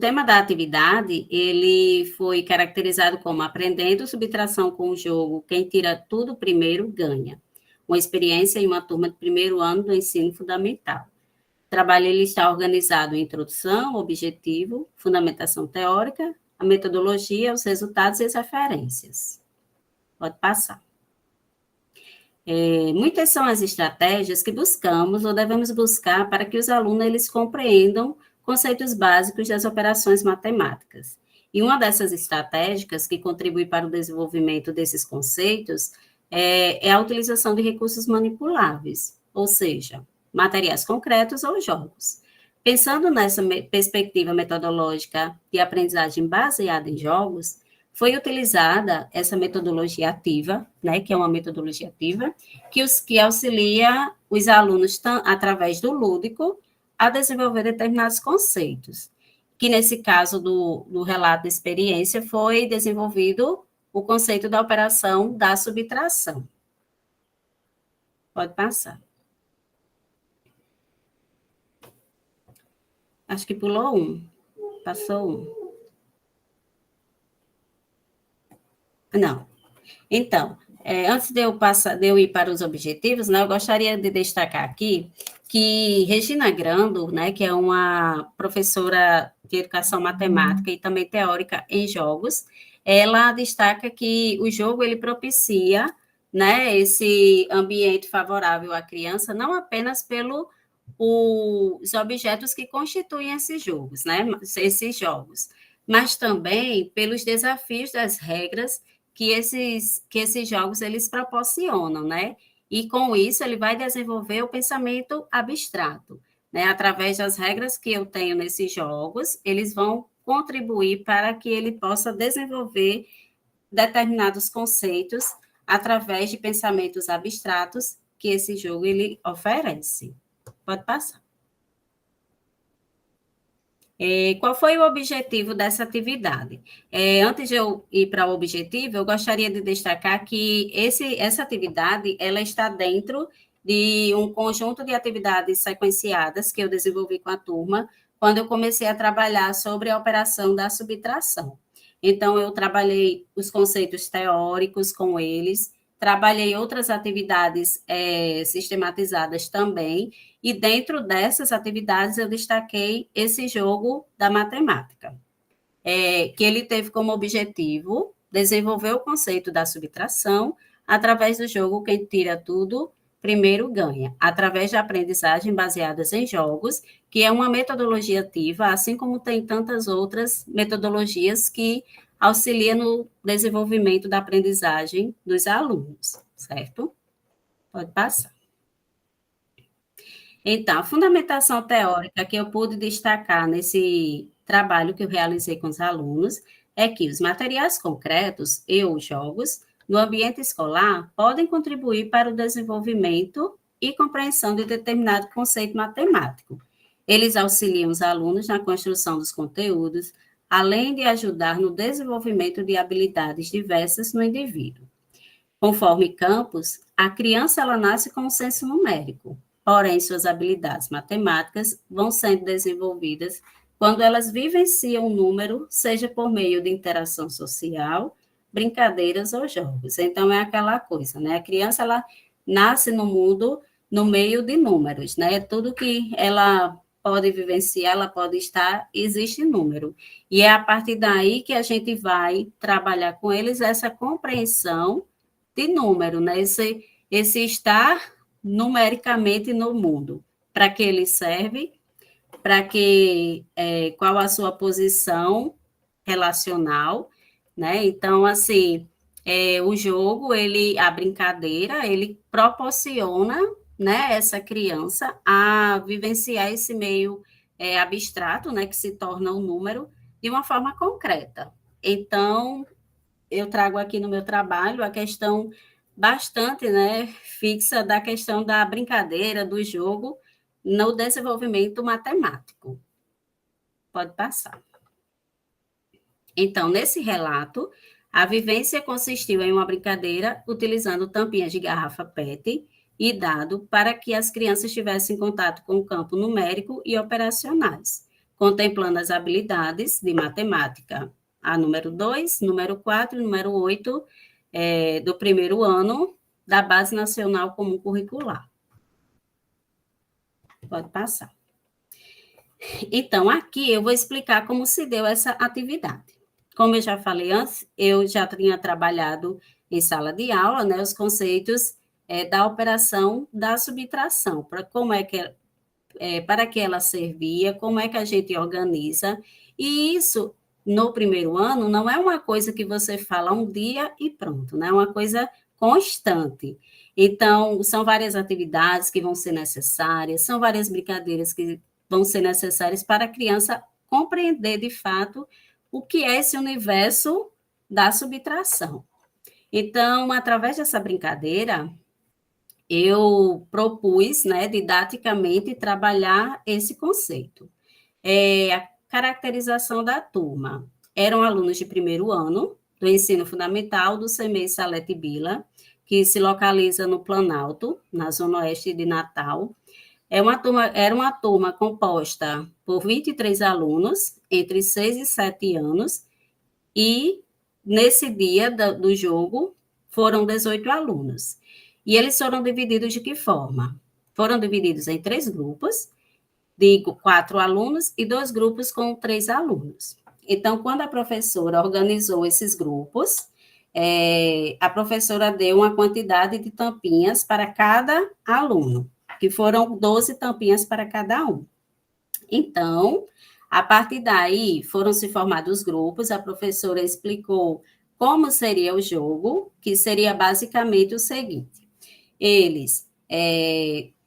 tema da atividade, ele foi caracterizado como aprendendo subtração com o jogo, quem tira tudo primeiro ganha. Uma experiência em uma turma de primeiro ano do ensino fundamental. O trabalho ele está organizado em introdução, objetivo, fundamentação teórica, a metodologia, os resultados e as referências. Pode passar. Muitas são as estratégias que buscamos ou devemos buscar para que os alunos eles compreendam conceitos básicos das operações matemáticas. E uma dessas estratégicas que contribui para o desenvolvimento desses conceitos é a utilização de recursos manipuláveis, ou seja, materiais concretos ou jogos. Pensando nessa perspectiva metodológica de aprendizagem baseada em jogos, foi utilizada essa metodologia ativa, né, que é uma metodologia ativa, que auxilia os alunos, através do lúdico, a desenvolver determinados conceitos, que nesse caso do relato de experiência foi desenvolvido o conceito da operação da subtração. Pode passar. Acho que pulou um. Passou um. Não. Então, antes de eu ir para os objetivos, né, eu gostaria de destacar aqui que Regina Grando, né, que é uma professora de educação matemática e também teórica em jogos, ela destaca que o jogo ele propicia, né, esse ambiente favorável à criança, não apenas pelos objetos que constituem esses jogos, né, mas também pelos desafios das regras que esses jogos eles proporcionam, né? E com isso ele vai desenvolver o pensamento abstrato, né? Através das regras que eu tenho nesses jogos, eles vão contribuir para que ele possa desenvolver determinados conceitos através de pensamentos abstratos que esse jogo ele oferece. Pode passar. Qual foi o objetivo dessa atividade? Antes de eu ir para o objetivo, eu gostaria de destacar que essa atividade ela está dentro de um conjunto de atividades sequenciadas que eu desenvolvi com a turma quando eu comecei a trabalhar sobre a operação da subtração. Então, eu trabalhei os conceitos teóricos com eles, trabalhei outras atividades sistematizadas também, e dentro dessas atividades eu destaquei esse jogo da matemática, que ele teve como objetivo desenvolver o conceito da subtração através do jogo quem tira tudo primeiro ganha, através de aprendizagem baseadas em jogos, que é uma metodologia ativa, assim como tem tantas outras metodologias que auxiliam no desenvolvimento da aprendizagem dos alunos, certo? Pode passar. Então, a fundamentação teórica que eu pude destacar nesse trabalho que eu realizei com os alunos é que os materiais concretos e os jogos no ambiente escolar podem contribuir para o desenvolvimento e compreensão de determinado conceito matemático. Eles auxiliam os alunos na construção dos conteúdos, além de ajudar no desenvolvimento de habilidades diversas no indivíduo. Conforme Campos, a criança ela nasce com um senso numérico, porém suas habilidades matemáticas vão sendo desenvolvidas quando elas vivenciam o número, seja por meio de interação social, brincadeiras ou jogos. Então, é aquela coisa, né? A criança, ela nasce no mundo, no meio de números, né? Tudo que ela pode vivenciar, ela pode estar, existe número. E é a partir daí que a gente vai trabalhar com eles essa compreensão de número, né? Esse estar numericamente no mundo. Para que ele serve, para que qual a sua posição relacional, né? Então, assim, o jogo, a brincadeira, ele proporciona, né, essa criança a vivenciar esse meio abstrato, né, que se torna um número, de uma forma concreta. Então, eu trago aqui no meu trabalho a questão bastante, né, fixa da questão da brincadeira, do jogo, no desenvolvimento matemático. Pode passar. Então, nesse relato, a vivência consistiu em uma brincadeira utilizando tampinhas de garrafa PET e dado para que as crianças tivessem contato com o campo numérico e operacionais, contemplando as habilidades de matemática, a número 2, número 4 e número 8, do primeiro ano da Base Nacional Comum Curricular. Pode passar. Então, aqui eu vou explicar como se deu essa atividade. Como eu já falei antes, eu já tinha trabalhado em sala de aula, né, os conceitos da operação da subtração, para como para que ela servia, como é que a gente organiza, e isso, no primeiro ano, não é uma coisa que você fala um dia e pronto, né? É uma coisa constante. Então, são várias atividades que vão ser necessárias, são várias brincadeiras que vão ser necessárias para a criança compreender, de fato, o que é esse universo da subtração. Então, através dessa brincadeira, eu propus, né, didaticamente, trabalhar esse conceito. A caracterização da turma. Eram alunos de primeiro ano do ensino fundamental do CEMEI Salete Bila, que se localiza no Planalto, na zona oeste de Natal. Era uma turma composta por 23 alunos, entre 6 e 7 anos, e nesse dia do jogo foram 18 alunos. E eles foram divididos de que forma? Foram divididos em 3 grupos, de 4 alunos e 2 grupos com 3 alunos. Então, quando a professora organizou esses grupos, a professora deu uma quantidade de tampinhas para cada aluno, que foram 12 tampinhas para cada um. Então, a partir daí, foram se formados grupos, a professora explicou como seria o jogo, que seria basicamente o seguinte: eles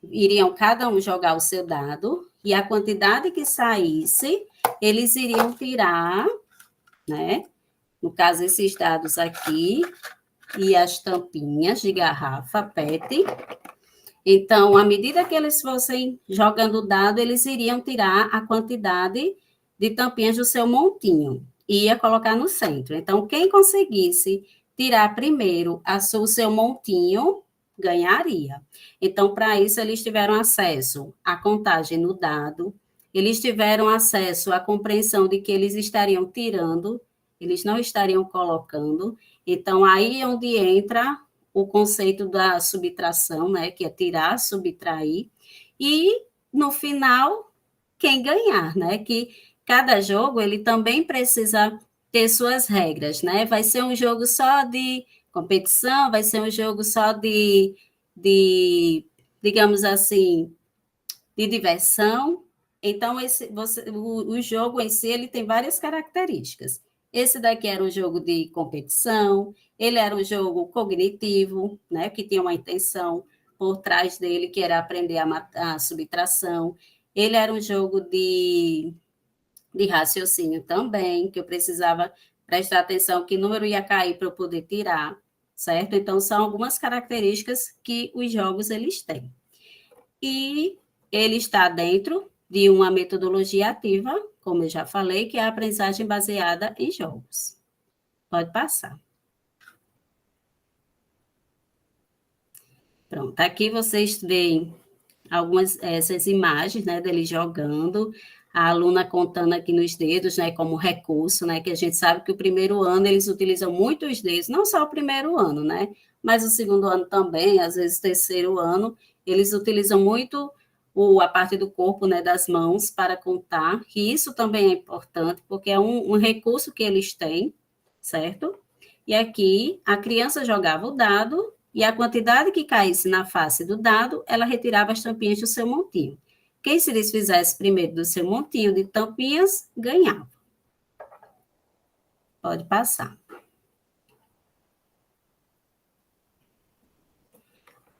iriam cada um jogar o seu dado, e a quantidade que saísse, eles iriam tirar, né? No caso, esses dados aqui, e as tampinhas de garrafa PET. Então, à medida que eles fossem jogando o dado, eles iriam tirar a quantidade de tampinhas do seu montinho e ia colocar no centro. Então, quem conseguisse tirar primeiro o seu montinho, ganharia. Então, para isso, eles tiveram acesso à contagem no dado, eles tiveram acesso à compreensão de que eles estariam tirando, eles não estariam colocando. Então, aí é onde entra o conceito da subtração, né, que é tirar, subtrair, e, no final, quem ganhar, né, que cada jogo, ele também precisa ter suas regras, né, vai ser um jogo só de competição, vai ser um jogo só de digamos assim, de diversão. Então, o jogo em si, ele tem várias características. Esse daqui era um jogo de competição, ele era um jogo cognitivo, né, que tinha uma intenção por trás dele, que era aprender a subtração. Ele era um jogo de raciocínio também, que eu precisava prestar atenção que número ia cair para eu poder tirar, certo? Então, são algumas características que os jogos eles têm. E ele está dentro de uma metodologia ativa, como eu já falei, que é a aprendizagem baseada em jogos. Pode passar. Pronto, aqui vocês veem essas imagens, né, dele jogando, a aluna contando aqui nos dedos, né, como recurso, né, que a gente sabe que o primeiro ano eles utilizam muito os dedos, não só o primeiro ano, né, mas o segundo ano também, às vezes o terceiro ano, eles utilizam muito a parte do corpo, né, das mãos para contar, que isso também é importante, porque é um recurso que eles têm, certo? E aqui a criança jogava o dado, e a quantidade que caísse na face do dado, ela retirava as tampinhas do seu montinho. Quem se desfizesse primeiro do seu montinho de tampinhas, ganhava. Pode passar.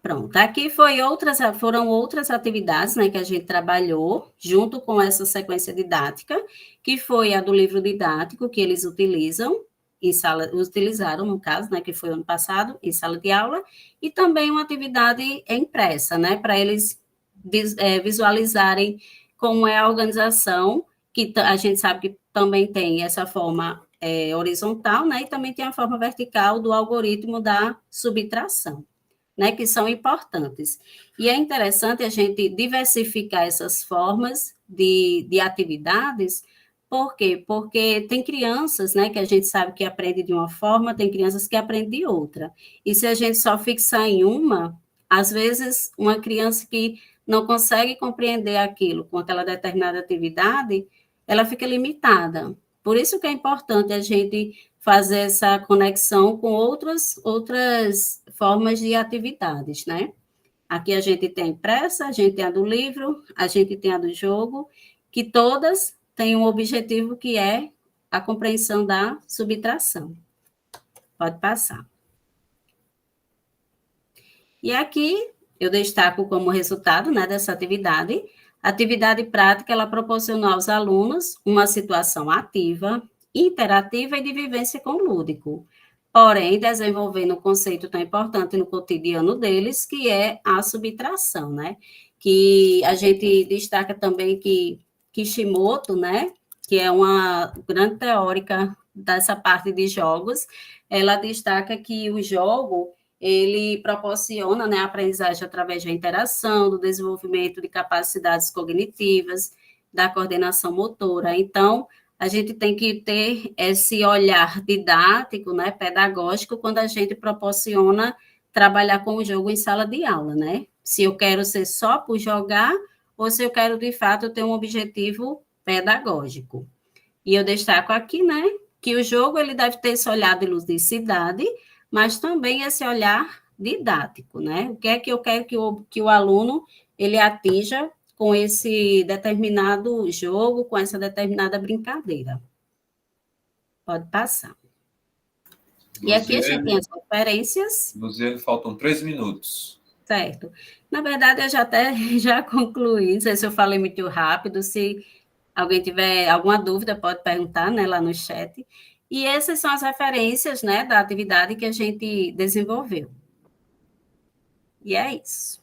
Pronto, aqui foram outras atividades, né, que a gente trabalhou junto com essa sequência didática, que foi a do livro didático que eles utilizaram, no caso, né, que foi ano passado, em sala de aula, e também uma atividade impressa, né, para eles visualizarem como é a organização, que a gente sabe que também tem essa forma horizontal, né, e também tem a forma vertical do algoritmo da subtração. né, que são importantes. E é interessante a gente diversificar essas formas de atividades. Por quê? Porque tem crianças, né, que a gente sabe que aprende de uma forma, tem crianças que aprendem de outra. E se a gente só fixar em uma, às vezes uma criança que não consegue compreender aquilo com aquela determinada atividade, ela fica limitada. Por isso que é importante a gente fazer essa conexão com outras formas de atividades, né? Aqui a gente tem a impressa, a gente tem a do livro, a gente tem a do jogo, que todas têm um objetivo que é a compreensão da subtração. Pode passar. E aqui eu destaco como resultado, né, dessa atividade, a atividade prática, ela proporcionou aos alunos uma situação ativa, interativa e de vivência com o lúdico, porém desenvolvendo um conceito tão importante no cotidiano deles, que é a subtração, né? Que a gente destaca também que Kishimoto, né, que é uma grande teórica dessa parte de jogos, ela destaca que o jogo ele proporciona, né, a aprendizagem através da interação, do desenvolvimento de capacidades cognitivas, da coordenação motora. Então, a gente tem que ter esse olhar didático, né, pedagógico, quando a gente proporciona trabalhar com o jogo em sala de aula, né? Se eu quero ser só por jogar, ou se eu quero, de fato, ter um objetivo pedagógico. E eu destaco aqui, né, que o jogo ele deve ter esse olhar de ludicidade, mas também esse olhar didático, né? O que é que eu quero que o aluno ele atinja com esse determinado jogo, com essa determinada brincadeira. Pode passar. E aqui a gente tem as referências. Luziane, faltam 3 minutos. Certo. Na verdade, eu já até já concluí, não sei se eu falei muito rápido, se alguém tiver alguma dúvida, pode perguntar, né, lá no chat. E essas são as referências, né, da atividade que a gente desenvolveu. E é isso.